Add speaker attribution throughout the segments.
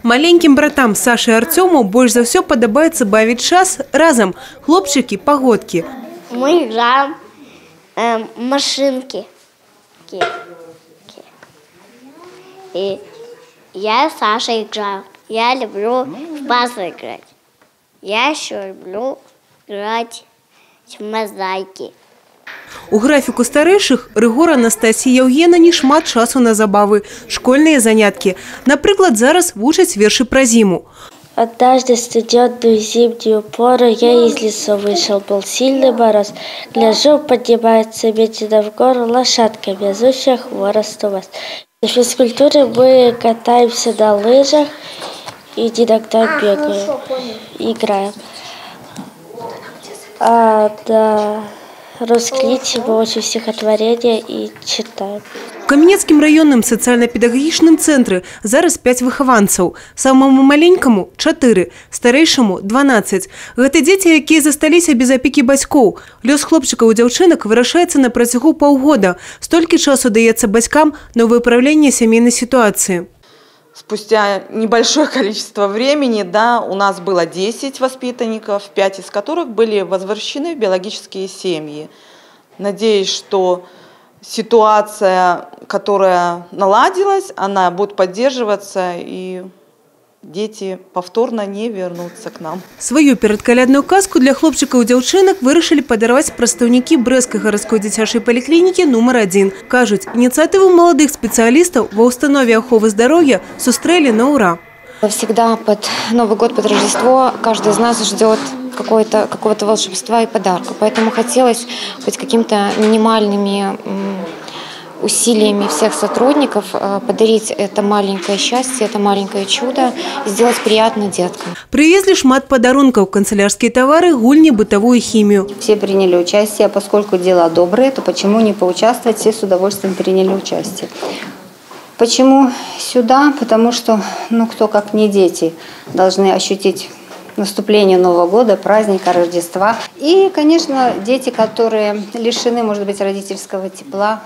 Speaker 1: Маленьким братам Саше и Артему больше за все подобается бавить час разом. Хлопчики, погодки.
Speaker 2: Мы играем машинки. И я с Сашей играю. Я люблю в пазлы играть. Я еще люблю играть в мозаики.
Speaker 1: У графіку старейших Ригор, Анастасії, Євгенані шмат часу на забави, школьні занятки. Наприклад, зараз вчать вірші про зиму.
Speaker 3: Однажды в студенную зимнюю пору я из лесу вышел, был сильный мороз. Гляжу, поднимается медленно в гору лошадка, везущая хворост у вас. На физкультуре мы катаемся на лыжах и иногда бегаем, играем. На русский мы учим стихотворения и читаем.
Speaker 1: У Кам'янецькім районным социально-педагогічным центры зараз 5 выхаванцаў. Самому маленькому – 4, старейшему – 12. Гэта дзеці, якія засталіся без апекі бацькоў. Лёс хлопчыкаў і дзяўчынак вырашаецца на працягу паўгода. Столькі часу даецца бацькам на выправленне сямейнай ситуации.
Speaker 4: Спустя небольшое количество времени, у нас было 10 воспитанников, 5 из которых были возвращены в биологические семьи. Надеюсь, что ситуация, которая наладилась, она будет поддерживаться, и дети повторно не вернутся к нам.
Speaker 1: Свою перадкалядную казку для хлопчыкаў і дзяўчынак вырашылі падарваць прадстаўнікі Брэсцкай гарадской дзіцячай паліклінікі нумар 1. Кажуць, инициативу молодых специалистов во установе аховы здоровья сустрэлі на ура.
Speaker 5: Всегда под Новый год, под Рождество каждый из нас ждет какого-то волшебства и подарка. Поэтому хотелось быть какими-то минимальными усилиями всех сотрудников подарить это маленькое счастье, это маленькое чудо и сделать приятно деткам.
Speaker 1: Привезли шмат подарунков, канцелярские товары, гульни, бытовую химию.
Speaker 6: Все приняли участие, поскольку дела добрые, то почему не поучаствовать, все с удовольствием приняли участие. Почему сюда? Потому что, кто как не дети, должны ощутить наступление Нового года, праздника, Рождества. И, конечно, дети, которые лишены, может быть, родительского тепла,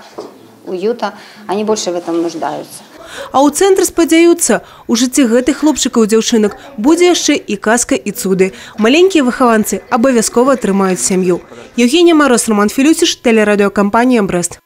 Speaker 6: уюта, они больше в этом нуждаются.
Speaker 1: А у цэнтры спадзяюцца, у жыцці гэтых хлопчыкаў і дзяўчынак будзе яшчэ і казка, і цуды. Маленькія выхаванцы абавязкова атрымаюць сям'ю. Евгения Мороз, Роман Филюсиш, телерадиокомпания «Брест».